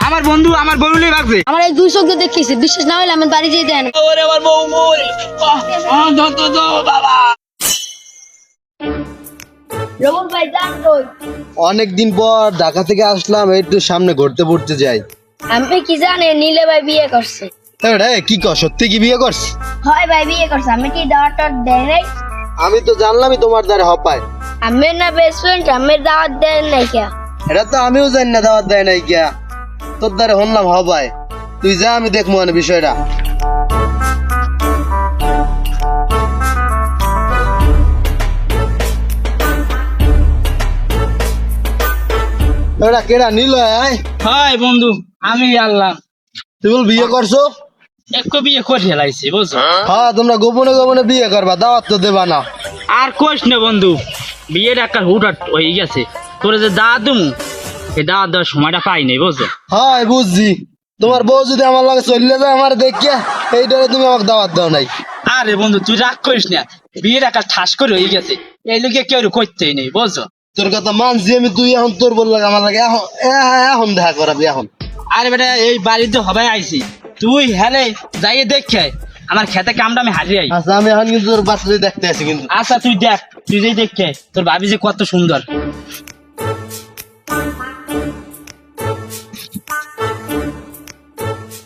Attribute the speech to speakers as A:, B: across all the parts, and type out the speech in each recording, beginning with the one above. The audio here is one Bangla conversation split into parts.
A: আমার বন্ধু আমার বউলে ভাগছে।
B: আমার এই দুই চোখ দিয়ে দেখেছি, বিশ্বাস না হলে আমার বাড়ি যেয়ে দেন।
A: ওরে আমার বউ মই বাবা।
B: রমন ভাই যান কই?
C: অনেকদিন পর ঢাকা থেকে আসলাম, একটু সামনে ঘুরতে পড়তে যাই।
B: আমি কি জানে নীলে ভাই বিয়ে করছে?
C: কি কর, সত্যি কি বিয়ে করছ?
B: হয় ভাই বিয়ে করছে। আমি কি দাওয়াত দেয় নাই?
C: আমি তো জানলামই তোমার দ্বারা হপায়।
B: আমি না বেস্ট ফ্রেন্ড, আমি দাওয়াত দেন নাই কে?
C: এটা তো আমিও জানি না, দাওয়াত দেয় নাই গিয়া। তোর দ্বারা হলাম হপায়। তুই যা, আমি দেখবো মানে বিষয়টা। ওরা কেডা নিল?
A: হয় বন্ধু আমি আল্লাহ।
C: তুই বল বিয়ে করছো?
A: একটু বিয়ে করে ফেলাইছি বুঝছো।
C: হ্যাঁ, তোমরা গোপনে গোপনে বিয়ে করবা, দাওয়াত তো দেবা না।
A: আর কোশ না বন্ধু, বিয়ের একটা হুটহাট হয়ে গেছে। তোরা যে দাওয়াত দেবো, এই দাওয়াত দেওয়ার সময়টা পাই নাই বুঝছো।
C: হ্যাঁ বুঝছি, তোমার বউ যদি আমার লগে চলে যায় আমার দেখিয়া, এইটারে তুমি আমাকে দাওয়াত দাও নাই।
A: আরে বন্ধু তুই রাগ করিস না, বিয়ের একটা ঠাস করে হয়ে গেছে, এই লোকে কেউ করতেই নেই বুঝছো।
C: তোর কথা মানছি আমি, তুই এখন তোর বল লাগে আমার লাগে এখন দেখা করাবি এখন।
A: আরে বেটা এই বাড়িতে হবে আইছি, তুই হেলে যাইয়ে দেখে আমার খেতে কামটা আমি হারিয়ে আই।
C: আচ্ছা, আমি এখন কিন্তু তোর বাচ্চাদের দেখতে আছি কিন্তু।
A: আচ্ছা তুই দেখ, তুই যেই দেখে তোর ভাবি যে কত সুন্দর।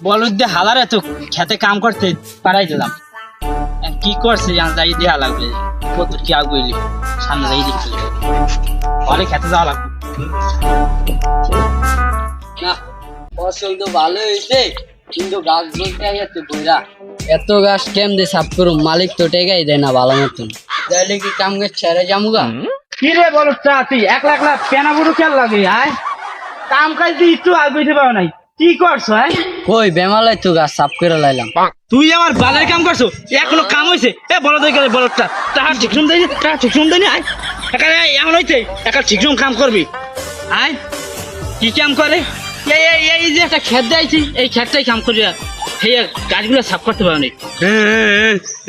A: বলদ দিয়ে হালারে তো খেতে কাম করতে পারাই দিলাম, কি করছে যাই দেওয়া লাগবে। কত কি আগুইলি সামনে যাই দেখতে ঘরে খেতে যাওয়া লাগবে
D: না। ফসল তো ভালো হয়েছে, কিন্তু গাছ বলতে যাচ্ছে বইরা এত গাছ কেমনে সাফ করুম, মালিক তো টেকাই দেয় না ভালো মতন। তাইলে কি কাম গাছ ছেড়ে যামুগা?
A: কি রে বলো তুই একলা একলা পেনা বুড়ো খেয়াল লাগে কাম কাজ দিয়ে একটু আগুইতে পারো নাই, কি করছো?
D: কই বেমালাই তো গাছ সাফ করে লাইলাম।
A: তুই আমার বালের কাম করছো, এখনো কাম হয়েছে? এ বলো তো গেলে বলটা তাহার ঠিক শুন দেয়, তাহার ঠিক শুন দেয় আয় এখানে এমন হইতে একটা ঠিক কাম করবি। আয় কি কাম করে? এই যে একটা খেত দিয়েছি, এই খেতটাই কাম করি, সেই গাছগুলো সাফ করতে পারো নি।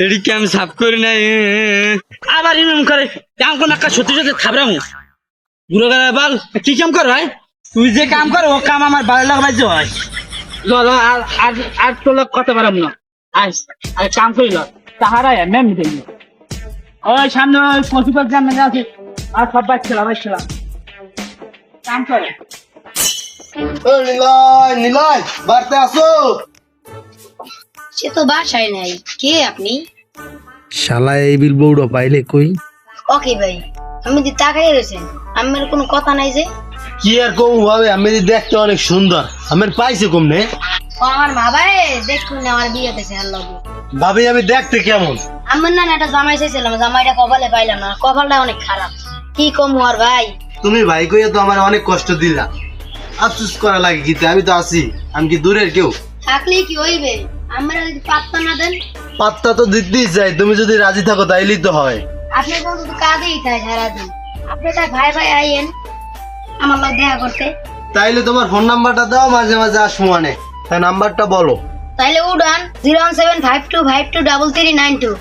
A: এটি কাম সাফ করি না, আবার এমন করে কাম কোন একটা সত্যি সত্যি থাবরামু বুড়ো গেলে বাল। কি কাম কর ভাই? তুই যে কাম কর ও কাম আমার বাড়ির লোক বাজ্য হয়। আর তোর লোক কত পারাম না, আজ আর কাম করিল তাহারাই ম্যাম দেখল ওই সামনে ওই পশুপাল গ্রামে আছে, আর সব বাচ্চারা কাম করে।
C: নিলয় নিলয়, বাড়তে আসো।
B: সে তো বাসায় নাই। কে আপনি?
C: শালা এই বিল বউড়ো পাইলে কই?
B: ওকে ভাই, আমি দি তাকাই রয়েছেন, আমার কোনো কথা নাই যে।
C: কি আর কম ভাবে, আমি দেখতে অনেক সুন্দর, আমার পাইছে কমনে।
B: ও আমার মা ভাই দেখুন আমার বিয়ে হতেছে আর লগে।
C: ভাবি আমি দেখতে কেমন?
B: আমার না একটা জামাই চাইছিলাম, জামাইটা কপালে পাইলাম না, কপালটা অনেক খারাপ। কি কম আর ভাই?
C: তুমি ভাই কইয়া তো আমার অনেক কষ্ট দিলা, আফসোস করা লাগে কি? আমি তো আছি, আমি কি দূরের কেউ?
B: থাকলে কি হইবে? আমরা যদি পাত্তা না দেন।
C: পাত্তা তো দিতেই চাই, তুমি যদি রাজি থাকো তাইলেই তো হয়।
B: আপনি বলতে তো কাজেই থাকে সারাদিন, আপনি তাই ভাই ভাই আইয়েন আমার লোক দেখা করতে।
C: তাইলে তোমার ফোন নাম্বারটা দাও, মাঝে মাঝে আসবো মানে। তাই নাম্বারটা বলো।
B: তাইলে উড়ান 01752533392।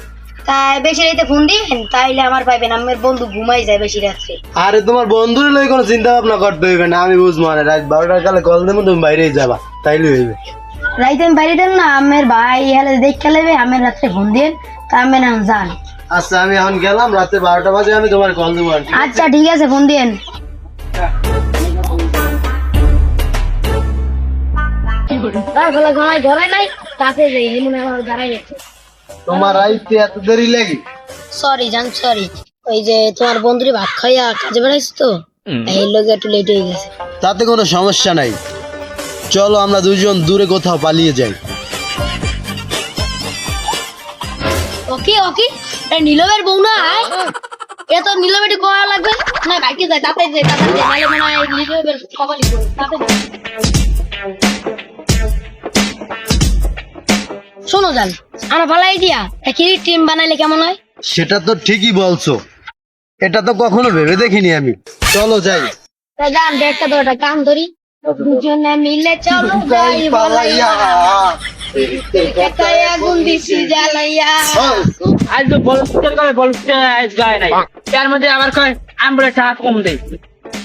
B: তাই বেশি রাতে ফোন দিন, তাইলে আমার পাইবেন। আমার বন্ধু ঘুমাই যায় বেশি রাত্রে।
C: আরে তোমার বন্ধুর লই কোনো চিন্তা ভাবনা করতে হইবে না, আমি বুঝবো মানে। রাত 12টার কালে কল দেবো, তুমি বাইরেই যাবা, তাইলে হইবে।
B: রাইতে আমি বাইরে দেন না, আমার ভাই হেলে দেখে লেবে, আমার রাত্রে ফোন দিন, তা আমি না যান।
C: আচ্ছা আমি এখন গেলাম, রাতে 12টা বাজে আমি তোমার কল দেবো।
B: আচ্ছা ঠিক আছে, ফোন দিন। ঘরে নাই, কাছে যাই মনে আমার দাঁড়াই গেছে।
C: তোমার আইতে এত দেরি লাগে?
B: সরি জান, সরি। ওই যে তোমার বন্ধুরে ভাত খাইয়া কাজে বেড়াইছি তো, এই লোক একটু লেট হয়ে গেছে।
C: তাতে কোনো সমস্যা নাই, চলো আমরা দুজন দূরে কোথাও পালিয়ে যাই।
B: ওকে ওকে, নীলবের বউ না? এ তো নীলবেটি করা লাগবে না, বাকি যায় তাতে যায় তাতে যায়, নাহলে মনে হয় নীলবের কপালি পড়ে তাতে। শোনো জান, আমার ভালো আইডিয়া, কি টিম বানাইলে কেমন হয়?
C: সেটা তো ঠিকই বলছো, এটা তো কখনো ভেবে দেখিনি আমি। চলো যাই।
B: তা জান একটা তো একটা কাম ধরি, দুজনে মিলে চলো যাই বলাইয়া, একাই আগুন দিছি জ্বালাইয়া।
A: আজ তো বলতে গায় নাই, তার মধ্যে আবার কয় আমরা টাকা কম দেই।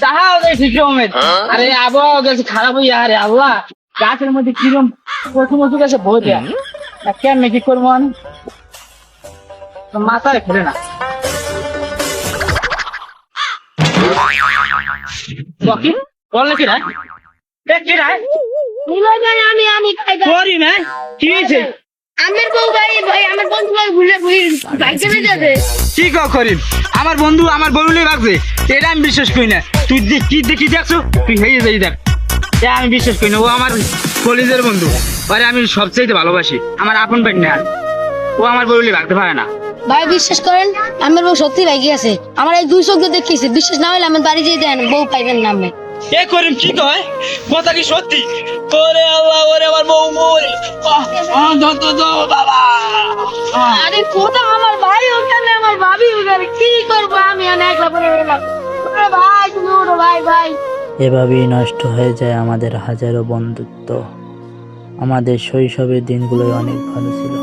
A: তাহাও দেয় ঠিক সময় আরে আবহাওয়া গেছে খারাপ হইয়া আরে আল্লাহ গাছের মধ্যে কিরম প্রথম গেছে ভোর দেয়া কেমনে কি করবো আমি মাথায় খেলে না কি বল কি রায় কি রায়
B: নিলয় ভাই আমি খাই
A: করি না কি হয়েছে
B: আমার বউ ভাই ভাই আমার বন্ধু ভাই ভুলে বাইক চলে যাবে
A: কি করিম আমার বন্ধু আমার বউলে রাখছে এটা আমি বিশ্বাস করি না তুই কি দেখি দেখছো তুই হেয়ে যাই দেখ এটা আমি বিশ্বাস করি না ও আমার কলেজের বন্ধু আরে আমি সবচেয়ে ভালোবাসি আমার আপন ভাই না ও আমার বউলে রাখতে পারে না
B: ভাই বিশ্বাস করেন আমার বউ সত্যি ভাইকে আছে আমার এই দুই চোখ দিয়ে দেখেছি বিশ্বাস না হলে আমার বাড়ি যেয়ে দেন বউ পাইবেন না আপনি
A: এ করিম কি কয় কথা কি সত্যি ওরে আল্লাহ ওরে আমার বউ মরে বাবা
B: আরে কোথা আমার ভাই ওখানে আমার ভাবি ওখানে কি করবো আমি একলা পরে গেলাম ভাই তুমি ওঠো ভাই ভাই
E: এভাবেই নষ্ট হয়ে যায় আমাদের হাজারো বন্ধুত্ব। আমাদের শৈশবের দিনগুলোই অনেক ভালো ছিল।